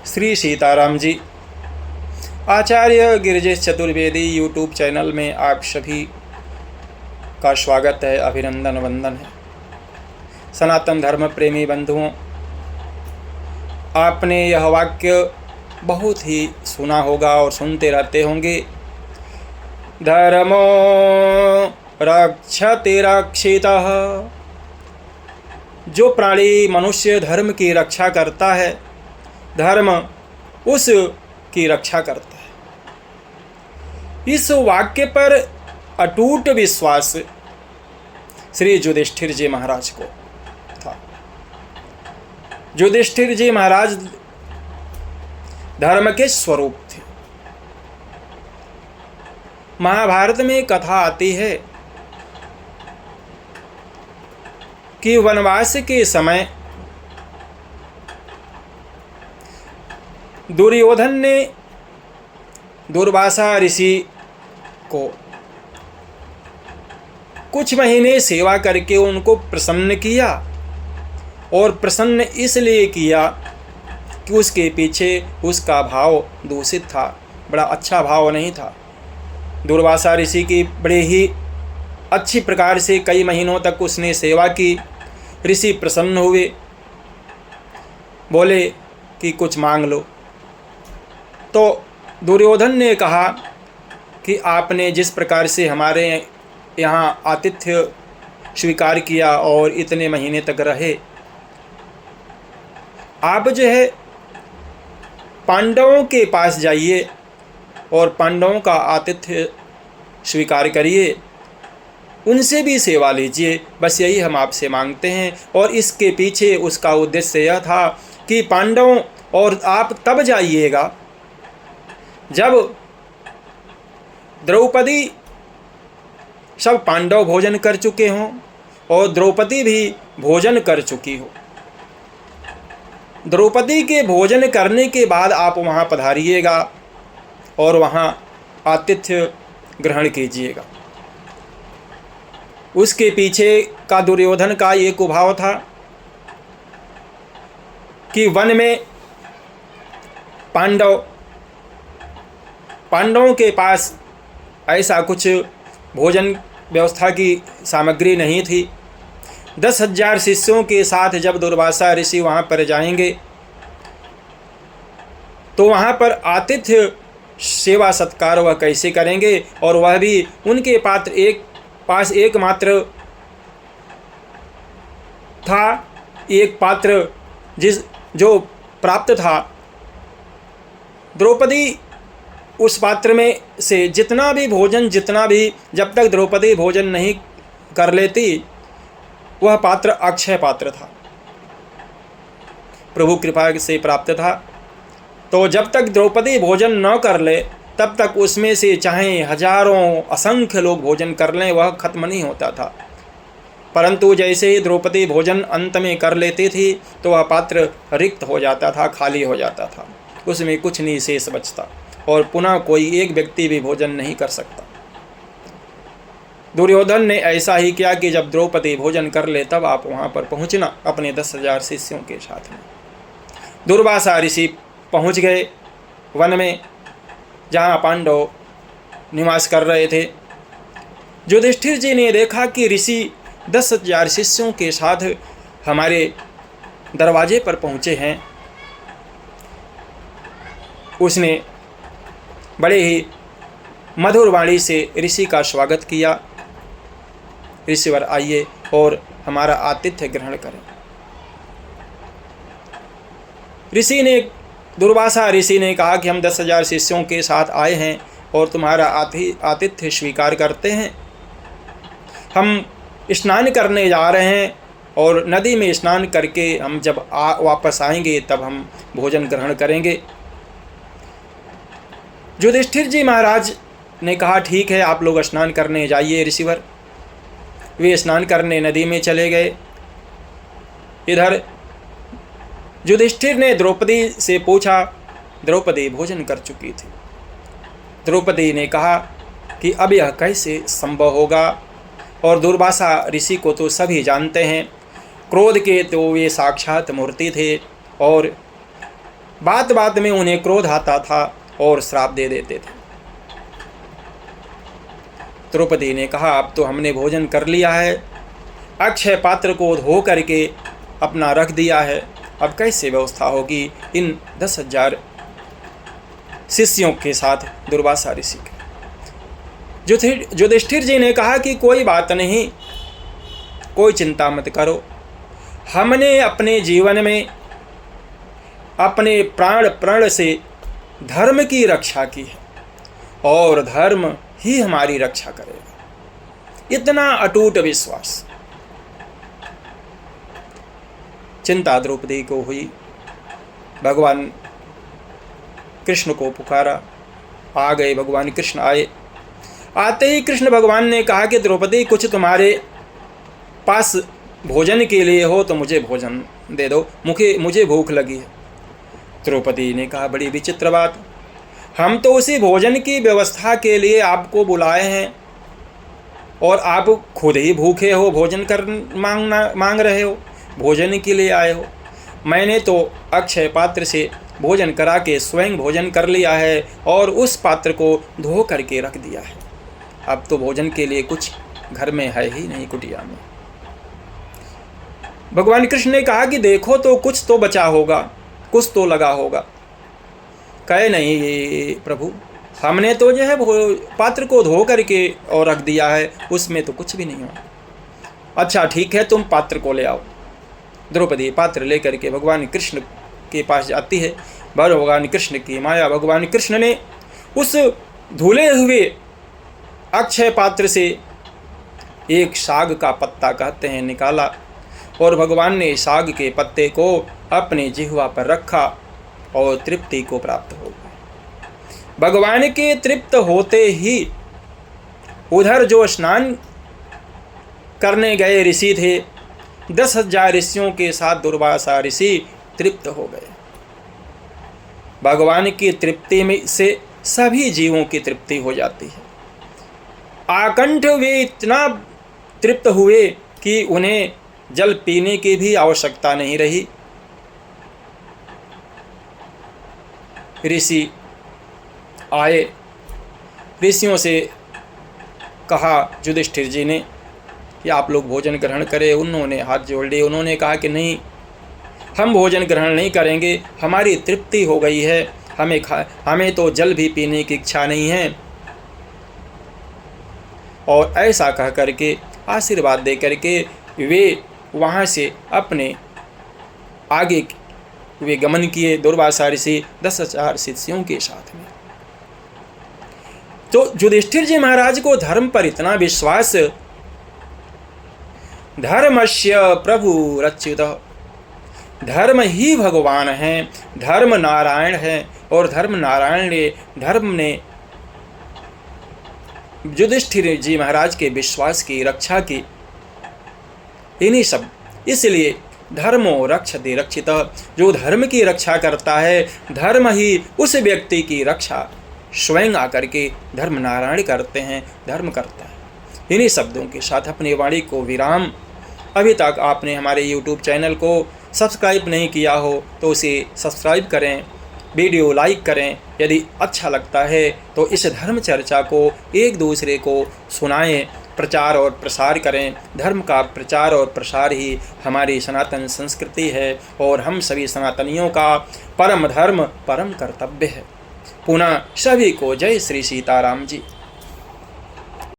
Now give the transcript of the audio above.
श्री सीताराम जी। आचार्य Girijesh Chaturvedi YouTube channel में आप सभी का स्वागत है, अभिनंदन वंदन है। सनातन धर्म प्रेमी बंधुओं, आपने यह वाक्य बहुत ही सुना होगा और सुनते रहते होंगे, धर्मो रक्षति रक्षितः। जो प्राणी मनुष्य धर्म की रक्षा करता है, धर्म उस की रक्षा करता है। इस वाक्य पर अटूट विश्वास श्री युधिष्ठिर जी महाराज को था। युधिष्ठिर जी महाराज धर्म के स्वरूप थे। महाभारत में कथा आती है कि वनवास के समय दुर्योधन ने दुर्वासा ऋषि को कुछ महीने सेवा करके उनको प्रसन्न किया, और प्रसन्न इसलिए किया कि उसके पीछे उसका भाव दूषित था, बड़ा अच्छा भाव नहीं था। दुर्वासा ऋषि की बड़े ही अच्छी प्रकार से कई महीनों तक उसने सेवा की। ऋषि प्रसन्न हुए, बोले कि कुछ मांग लो। तो दुर्योधन ने कहा कि आपने जिस प्रकार से हमारे यहाँ आतिथ्य स्वीकार किया और इतने महीने तक रहे, आप जो है पांडवों के पास जाइए और पांडवों का आतिथ्य स्वीकार करिए, उनसे भी सेवा लीजिए। बस यही हम आपसे मांगते हैं। और इसके पीछे उसका उद्देश्य यह था कि पांडवों और आप तब जाइएगा जब द्रौपदी, सब पांडव भोजन कर चुके हों और द्रौपदी भी भोजन कर चुकी हो। द्रौपदी के भोजन करने के बाद आप वहाँ पधारिएगा और वहाँ आतिथ्य ग्रहण कीजिएगा। उसके पीछे का दुर्योधन का ये कुभाव था कि वन में पांडवों के पास ऐसा कुछ भोजन व्यवस्था की सामग्री नहीं थी। 10,000 शिष्यों के साथ जब दुर्वासा ऋषि वहाँ पर जाएंगे तो वहाँ पर आतिथ्य सेवा सत्कार वह कैसे करेंगे, और वह भी उनके पास एकमात्र था, एक पात्र जो प्राप्त था। द्रौपदी उस पात्र में से जितना भी जब तक द्रौपदी भोजन नहीं कर लेती, वह पात्र अक्षय पात्र था, प्रभु कृपा से प्राप्त था। तो जब तक द्रौपदी भोजन न कर ले, तब तक उसमें से चाहे हजारों असंख्य लोग भोजन कर लें, वह खत्म नहीं होता था। परंतु जैसे ही द्रौपदी भोजन अंत में कर लेती थी, तो वह पात्र रिक्त हो जाता था, खाली हो जाता था, उसमें कुछ नहीं शेष बचता और पुनः कोई एक व्यक्ति भी भोजन नहीं कर सकता। दुर्योधन ने ऐसा ही किया कि जब द्रौपदी भोजन कर ले तब आप वहाँ पर पहुँचना अपने 10,000 शिष्यों के साथ में। दुर्वासा ऋषि पहुँच गए वन में जहाँ पांडव निवास कर रहे थे। युधिष्ठिर जी ने देखा कि ऋषि 10,000 शिष्यों के साथ हमारे दरवाजे पर पहुँचे हैं। उसने बड़े ही मधुर वाणी से ऋषि का स्वागत किया। ऋषिवर आइए और हमारा आतिथ्य ग्रहण करें। दुर्वासा ऋषि ने कहा कि हम 10,000 शिष्यों के साथ आए हैं और तुम्हारा आतिथ्य स्वीकार करते हैं। हम स्नान करने जा रहे हैं और नदी में स्नान करके हम जब वापस आएंगे तब हम भोजन ग्रहण करेंगे। युधिष्ठिर जी महाराज ने कहा ठीक है, आप लोग स्नान करने जाइए ऋषिवर। वे स्नान करने नदी में चले गए। इधर युधिष्ठिर ने द्रौपदी से पूछा, द्रौपदी भोजन कर चुकी थी। द्रौपदी ने कहा कि अब यह कैसे संभव होगा, और दुर्वासा ऋषि को तो सभी जानते हैं, क्रोध के तो वे साक्षात मूर्ति थे और बात बात में उन्हें क्रोध आता था और श्राप दे देते थे। द्रौपदी ने कहा, अब तो हमने भोजन कर लिया है, अक्षय पात्र को धो करके अपना रख दिया है, अब कैसे व्यवस्था होगी इन 10,000 शिष्यों के साथ दुर्वासा ऋषि के। युधिष्ठिर जी ने कहा कि कोई बात नहीं, कोई चिंता मत करो, हमने अपने जीवन में अपने प्राण प्रण से धर्म की रक्षा की है और धर्म ही हमारी रक्षा करेगा। इतना अटूट विश्वास। चिंता द्रौपदी को हुई, भगवान कृष्ण को पुकारा, आ गए भगवान कृष्ण आए। आते ही कृष्ण भगवान ने कहा कि द्रौपदी, कुछ तुम्हारे पास भोजन के लिए हो तो मुझे भोजन दे दो, मुझे भूख लगी है। द्रौपदी ने कहा, बड़ी विचित्र बात, हम तो उसी भोजन की व्यवस्था के लिए आपको बुलाए हैं और आप खुद ही भूखे हो, भोजन कर मांग रहे हो, भोजन के लिए आए हो। मैंने तो अक्षय पात्र से भोजन करा के स्वयं भोजन कर लिया है और उस पात्र को धो करके रख दिया है। अब तो भोजन के लिए कुछ घर में है ही नहीं, कुटिया में। भगवान कृष्ण ने कहा कि देखो तो कुछ तो बचा होगा, कुछ तो लगा होगा। कहे, नहीं प्रभु, हमने तो जो है पात्र को धो करके और रख दिया है, उसमें तो कुछ भी नहीं हुआ। अच्छा ठीक है, तुम पात्र को ले आओ। द्रौपदी पात्र लेकर के भगवान कृष्ण के पास जाती है। भगवान कृष्ण की माया, भगवान कृष्ण ने उस धुले हुए अक्षय पात्र से एक साग का पत्ता कहते हैं निकाला और भगवान ने साग के पत्ते को अपने जिह्वा पर रखा और तृप्ति को प्राप्त हो गई। भगवान के तृप्त होते ही उधर जो स्नान करने गए ऋषि थे, 10,000 ऋषियों के साथ दुर्वासा ऋषि तृप्त हो गए। भगवान की तृप्ति में से सभी जीवों की तृप्ति हो जाती है। आकंठ वे इतना तृप्त हुए कि उन्हें जल पीने की भी आवश्यकता नहीं रही। ऋषि आए, ऋषियों से कहा युधिष्ठिर जी ने कि आप लोग भोजन ग्रहण करें। उन्होंने हाथ जोड़ लिए, उन्होंने कहा कि नहीं, हम भोजन ग्रहण नहीं करेंगे, हमारी तृप्ति हो गई है, हमें तो जल भी पीने की इच्छा नहीं है। और ऐसा कह करके आशीर्वाद दे करके वे वहाँ से अपने आगे वे गमन किए, दुर्वासा ऋषि 10,000 शिष्यों के साथ में। तो युधिष्ठिर जी महाराज को धर्म पर इतना विश्वास, धर्मस्य प्रभु रच्युतः, धर्म ही भगवान है, धर्म नारायण है और धर्म ने युधिष्ठिर जी महाराज के विश्वास की रक्षा की। इन्हीं सब, इसलिए धर्मो रक्षते रक्षितः, जो धर्म की रक्षा करता है, धर्म ही उस व्यक्ति की रक्षा स्वयं आकर के धर्म नारायण करते हैं, धर्म करता है। इन्हीं शब्दों के साथ अपनी वाणी को विराम। अभी तक आपने हमारे YouTube चैनल को सब्सक्राइब नहीं किया हो तो उसे सब्सक्राइब करें, वीडियो लाइक करें। यदि अच्छा लगता है तो इस धर्म चर्चा को एक दूसरे को सुनाएं, प्रचार और प्रसार करें। धर्म का प्रचार और प्रसार ही हमारी सनातन संस्कृति है और हम सभी सनातनियों का परम धर्म, परम कर्तव्य है। पुनः सभी को जय श्री सीताराम जी।